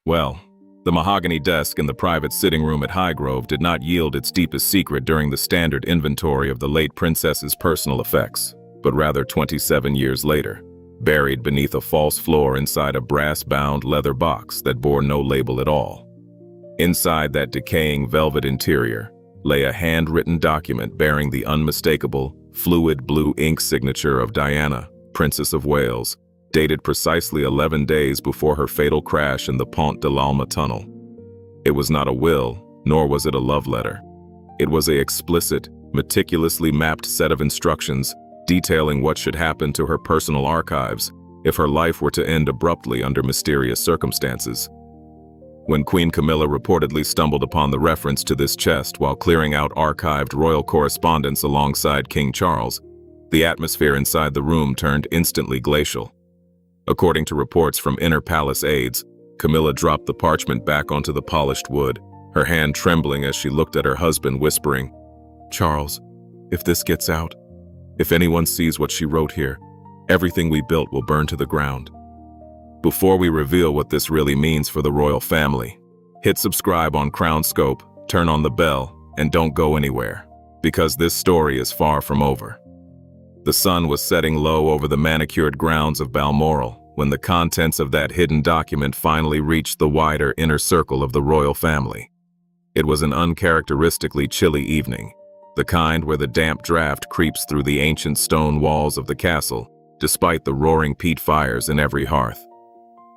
Well, the mahogany desk in the private sitting room at Highgrove did not yield its deepest secret during the standard inventory of the late princess's personal effects, but rather 27 years later, buried beneath a false floor inside a brass-bound leather box that bore no label at all. Inside that decaying velvet interior lay a handwritten document bearing the unmistakable, fluid blue ink signature of Diana, Princess of Wales, dated precisely 11 days before her fatal crash in the Pont de l'Alma tunnel. It was not a will, nor was it a love letter. It was an explicit, meticulously mapped set of instructions detailing what should happen to her personal archives if her life were to end abruptly under mysterious circumstances. When Queen Camilla reportedly stumbled upon the reference to this chest while clearing out archived royal correspondence alongside King Charles, the atmosphere inside the room turned instantly glacial. According to reports from inner palace aides, Camilla dropped the parchment back onto the polished wood, her hand trembling as she looked at her husband, whispering, "Charles, if this gets out, if anyone sees what she wrote here, everything we built will burn to the ground." Before we reveal what this really means for the royal family, hit subscribe on Crown Scope, turn on the bell, and don't go anywhere, because this story is far from over. The sun was setting low over the manicured grounds of Balmoral when the contents of that hidden document finally reached the wider inner circle of the royal family. It was an uncharacteristically chilly evening, the kind where the damp draft creeps through the ancient stone walls of the castle, despite the roaring peat fires in every hearth.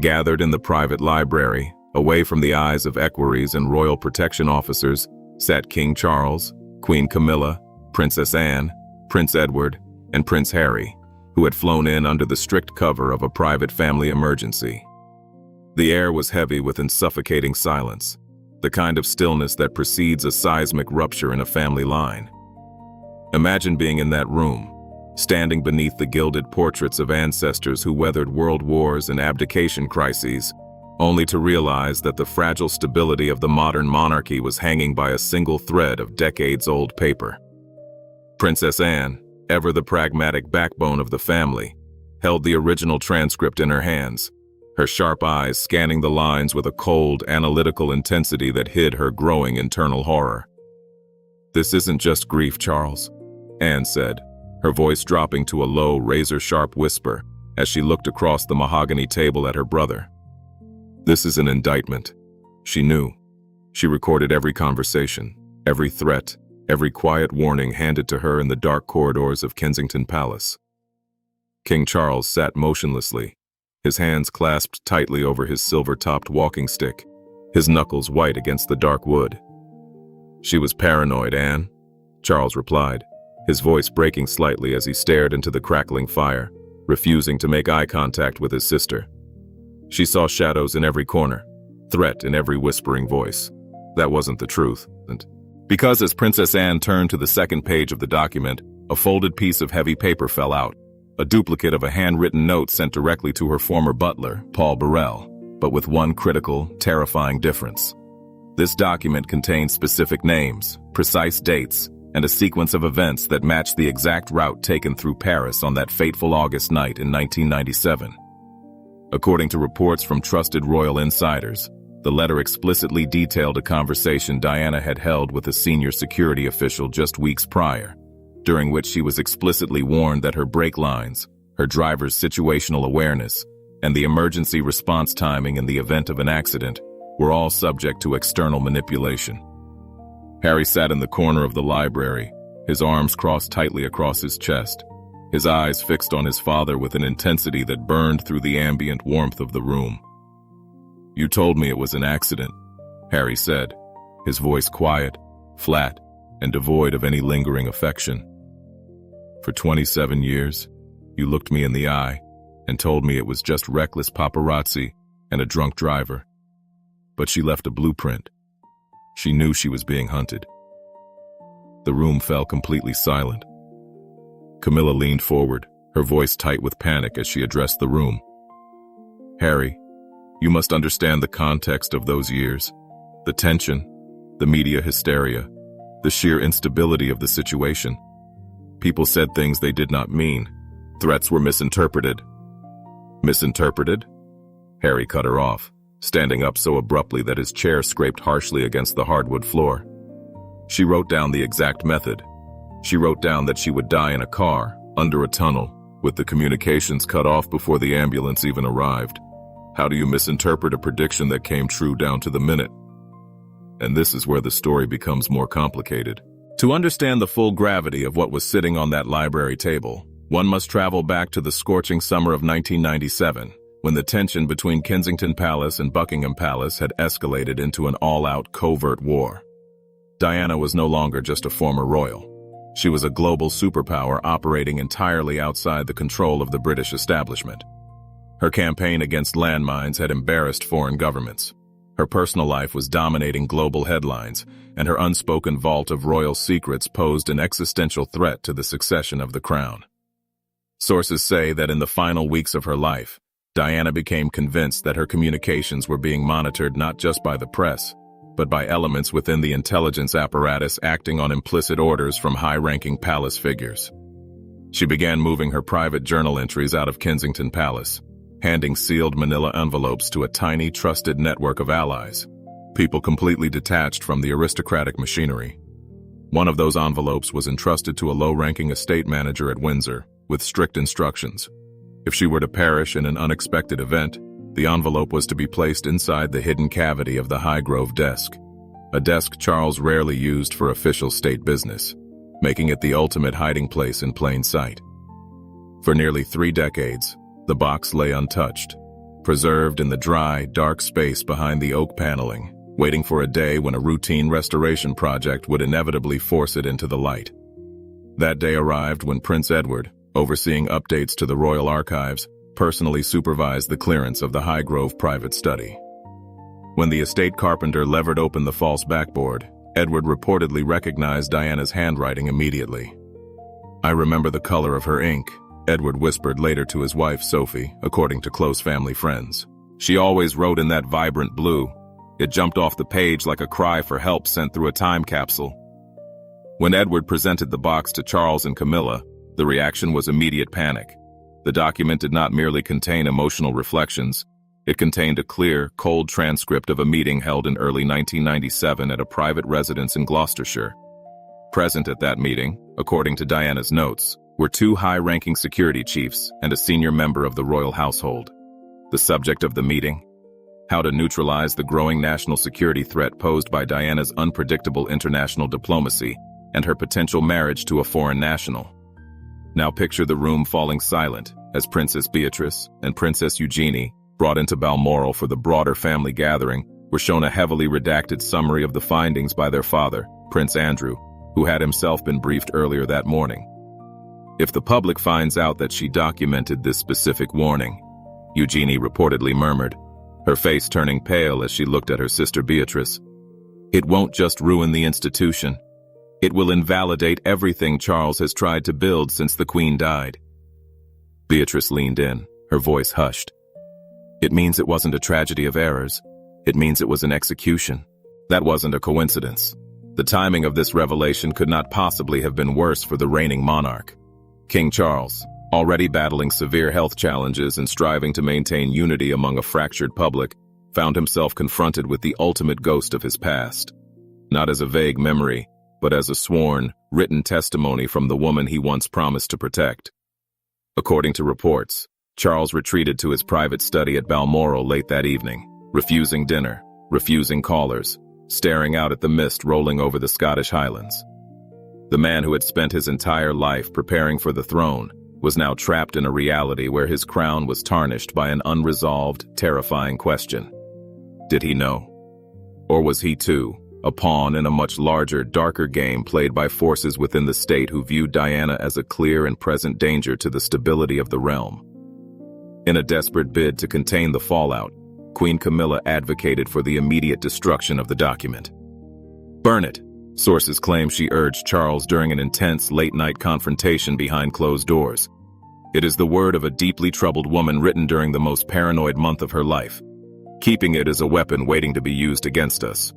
Gathered in the private library, away from the eyes of equerries and royal protection officers, sat King Charles, Queen Camilla, Princess Anne, Prince Edward, and Prince Harry, who had flown in under the strict cover of a private family emergency. The air was heavy with an suffocating silence, the kind of stillness that precedes a seismic rupture in a family line. Imagine being in that room, standing beneath the gilded portraits of ancestors who weathered world wars and abdication crises, only to realize that the fragile stability of the modern monarchy was hanging by a single thread of decades-old paper. Princess Anne, ever the pragmatic backbone of the family, held the original transcript in her hands, her sharp eyes scanning the lines with a cold, analytical intensity that hid her growing internal horror. "This isn't just grief, Charles," Anne said, her voice dropping to a low, razor-sharp whisper as she looked across the mahogany table at her brother. "This is an indictment." She knew. She recorded every conversation, every threat, every quiet warning handed to her in the dark corridors of Kensington Palace. King Charles sat motionlessly, his hands clasped tightly over his silver-topped walking stick, his knuckles white against the dark wood. "She was paranoid, Anne," Charles replied, his voice breaking slightly as he stared into the crackling fire, refusing to make eye contact with his sister. "She saw shadows in every corner, threat in every whispering voice. That wasn't the truth." Because as Princess Anne turned to the second page of the document, a folded piece of heavy paper fell out, a duplicate of a handwritten note sent directly to her former butler, Paul Burrell, but with one critical, terrifying difference. This document contained specific names, precise dates, and a sequence of events that matched the exact route taken through Paris on that fateful August night in 1997. According to reports from trusted royal insiders, the letter explicitly detailed a conversation Diana had held with a senior security official just weeks prior, during which she was explicitly warned that her brake lines, her driver's situational awareness, and the emergency response timing in the event of an accident were all subject to external manipulation. Harry sat in the corner of the library, his arms crossed tightly across his chest, his eyes fixed on his father with an intensity that burned through the ambient warmth of the room. "You told me it was an accident," Harry said, his voice quiet, flat, and devoid of any lingering affection. "For 27 years, you looked me in the eye and told me it was just reckless paparazzi and a drunk driver. But she left a blueprint. She knew she was being hunted." The room fell completely silent. Camilla leaned forward, her voice tight with panic as she addressed the room. "Harry, you must understand the context of those years. The tension, the media hysteria, the sheer instability of the situation. People said things they did not mean. Threats were misinterpreted." "Misinterpreted?" Harry cut her off, standing up so abruptly that his chair scraped harshly against the hardwood floor. She wrote down the exact method. She wrote down that she would die in a car, under a tunnel, with the communications cut off before the ambulance even arrived. How do you misinterpret a prediction that came true down to the minute? And this is where the story becomes more complicated. To understand the full gravity of what was sitting on that library table, one must travel back to the scorching summer of 1997, when the tension between Kensington Palace and Buckingham Palace had escalated into an all-out covert war. Diana was no longer just a former royal. She was a global superpower operating entirely outside the control of the British establishment. Her campaign against landmines had embarrassed foreign governments. Her personal life was dominating global headlines, and her unspoken vault of royal secrets posed an existential threat to the succession of the crown. Sources say that in the final weeks of her life, Diana became convinced that her communications were being monitored not just by the press, but by elements within the intelligence apparatus acting on implicit orders from high-ranking palace figures. She began moving her private journal entries out of Kensington Palace, handing sealed manila envelopes to a tiny, trusted network of allies, people completely detached from the aristocratic machinery. One of those envelopes was entrusted to a low-ranking estate manager at Windsor, with strict instructions. If she were to perish in an unexpected event, the envelope was to be placed inside the hidden cavity of the Highgrove desk, a desk Charles rarely used for official state business, making it the ultimate hiding place in plain sight. For nearly 3 decades, the box lay untouched, preserved in the dry, dark space behind the oak paneling, waiting for a day when a routine restoration project would inevitably force it into the light. That day arrived when Prince Edward, overseeing updates to the royal archives, personally supervised the clearance of the Highgrove private study. When the estate carpenter levered open the false backboard, Edward reportedly recognized Diana's handwriting immediately. "I remember the color of her ink," Edward whispered later to his wife Sophie, according to close family friends. "She always wrote in that vibrant blue. It jumped off the page like a cry for help sent through a time capsule." When Edward presented the box to Charles and Camilla, the reaction was immediate panic. The document did not merely contain emotional reflections. It contained a clear, cold transcript of a meeting held in early 1997 at a private residence in Gloucestershire. Present at that meeting, according to Diana's notes, were 2 high-ranking security chiefs and a senior member of the royal household. The subject of the meeting? How to neutralize the growing national security threat posed by Diana's unpredictable international diplomacy and her potential marriage to a foreign national. Now picture the room falling silent as Princess Beatrice and Princess Eugenie, brought into Balmoral for the broader family gathering, were shown a heavily redacted summary of the findings by their father, Prince Andrew, who had himself been briefed earlier that morning. "If the public finds out that she documented this specific warning," Eugenie reportedly murmured, her face turning pale as she looked at her sister Beatrice, "it won't just ruin the institution. It will invalidate everything Charles has tried to build since the Queen died." Beatrice leaned in, her voice hushed. "It means it wasn't a tragedy of errors. It means it was an execution. That wasn't a coincidence. The timing of this revelation could not possibly have been worse for the reigning monarch." King Charles, already battling severe health challenges and striving to maintain unity among a fractured public, found himself confronted with the ultimate ghost of his past. Not as a vague memory, but as a sworn, written testimony from the woman he once promised to protect. According to reports, Charles retreated to his private study at Balmoral late that evening, refusing dinner, refusing callers, staring out at the mist rolling over the Scottish Highlands. The man who had spent his entire life preparing for the throne was now trapped in a reality where his crown was tarnished by an unresolved, terrifying question. Did he know? Or was he too a pawn in a much larger, darker game played by forces within the state who viewed Diana as a clear and present danger to the stability of the realm? In a desperate bid to contain the fallout, Queen Camilla advocated for the immediate destruction of the document. "Burn it," sources claim she urged Charles during an intense late-night confrontation behind closed doors. "It is the word of a deeply troubled woman written during the most paranoid month of her life. Keeping it is a weapon waiting to be used against us."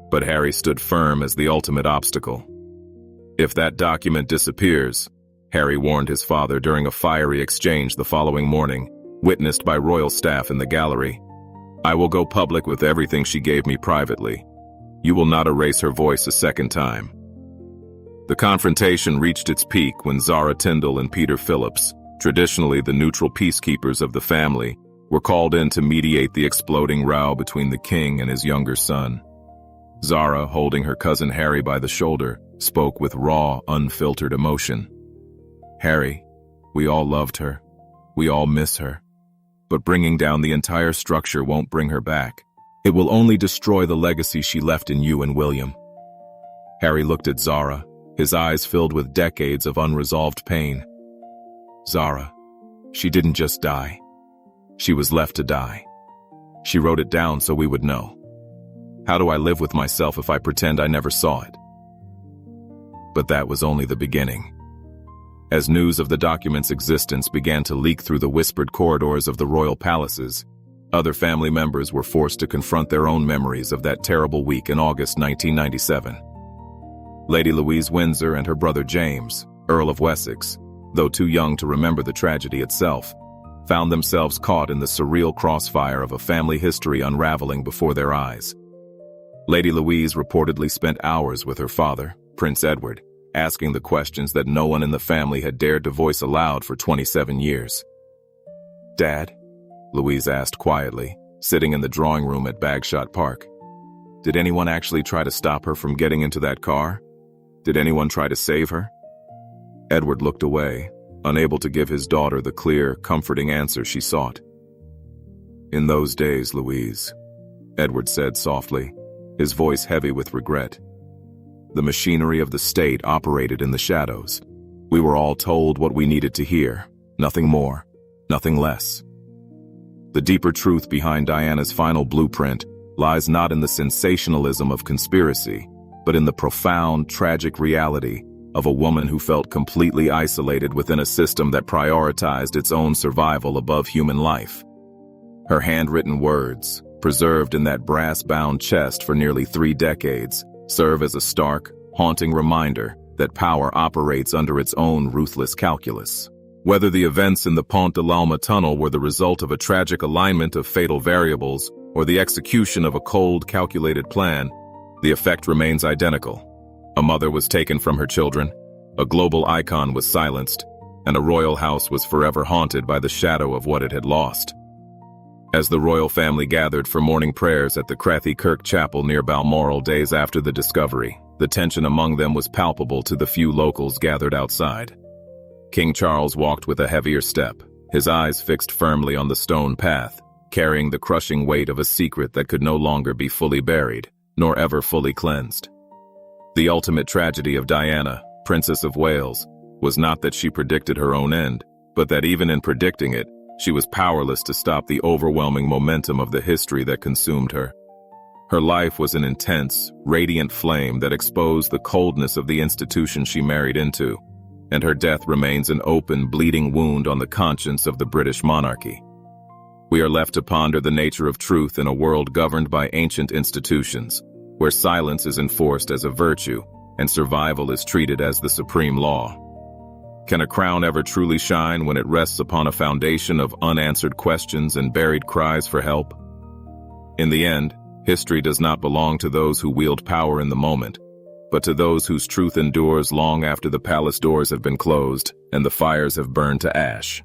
But Harry stood firm as the ultimate obstacle. "If that document disappears," Harry warned his father during a fiery exchange the following morning, witnessed by royal staff in the gallery, I will go public with everything she gave me privately. You will not erase her voice a second time. The confrontation reached its peak when Zara Tyndall and Peter Phillips, traditionally the neutral peacekeepers of the family, were called in to mediate the exploding row between the king and his younger son. Zara, holding her cousin Harry by the shoulder, spoke with raw, unfiltered emotion. Harry, we all loved her. We all miss her. But bringing down the entire structure won't bring her back. It will only destroy the legacy she left in you and William. Harry looked at Zara, his eyes filled with decades of unresolved pain. Zara, she didn't just die. She was left to die. She wrote it down so we would know. How do I live with myself if I pretend I never saw it? But that was only the beginning. As news of the document's existence began to leak through the whispered corridors of the royal palaces, other family members were forced to confront their own memories of that terrible week in August 1997. Lady Louise Windsor and her brother James, Earl of Wessex, though too young to remember the tragedy itself, found themselves caught in the surreal crossfire of a family history unraveling before their eyes. Lady Louise reportedly spent hours with her father, Prince Edward, asking the questions that no one in the family had dared to voice aloud for 27 years. "Dad?" Louise asked quietly, sitting in the drawing room at Bagshot Park. "Did anyone actually try to stop her from getting into that car? Did anyone try to save her?" Edward looked away, unable to give his daughter the clear, comforting answer she sought. "In those days, Louise," Edward said softly, his voice heavy with regret, "the machinery of the state operated in the shadows. We were all told what we needed to hear, nothing more, nothing less." The deeper truth behind Diana's final blueprint lies not in the sensationalism of conspiracy, but in the profound, tragic reality of a woman who felt completely isolated within a system that prioritized its own survival above human life. Her handwritten words, preserved in that brass-bound chest for nearly 3 decades, serve as a stark, haunting reminder that power operates under its own ruthless calculus. Whether the events in the Pont de l'Alma tunnel were the result of a tragic alignment of fatal variables or the execution of a cold, calculated plan, the effect remains identical. A mother was taken from her children, a global icon was silenced, and a royal house was forever haunted by the shadow of what it had lost. As the royal family gathered for morning prayers at the Crathy Kirk Chapel near Balmoral days after the discovery, the tension among them was palpable to the few locals gathered outside. King Charles walked with a heavier step, his eyes fixed firmly on the stone path, carrying the crushing weight of a secret that could no longer be fully buried, nor ever fully cleansed. The ultimate tragedy of Diana, Princess of Wales, was not that she predicted her own end, but that even in predicting it, she was powerless to stop the overwhelming momentum of the history that consumed her. Her life was an intense, radiant flame that exposed the coldness of the institution she married into, and her death remains an open, bleeding wound on the conscience of the British monarchy. We are left to ponder the nature of truth in a world governed by ancient institutions, where silence is enforced as a virtue and survival is treated as the supreme law. Can a crown ever truly shine when it rests upon a foundation of unanswered questions and buried cries for help? In the end, history does not belong to those who wield power in the moment, but to those whose truth endures long after the palace doors have been closed and the fires have burned to ash.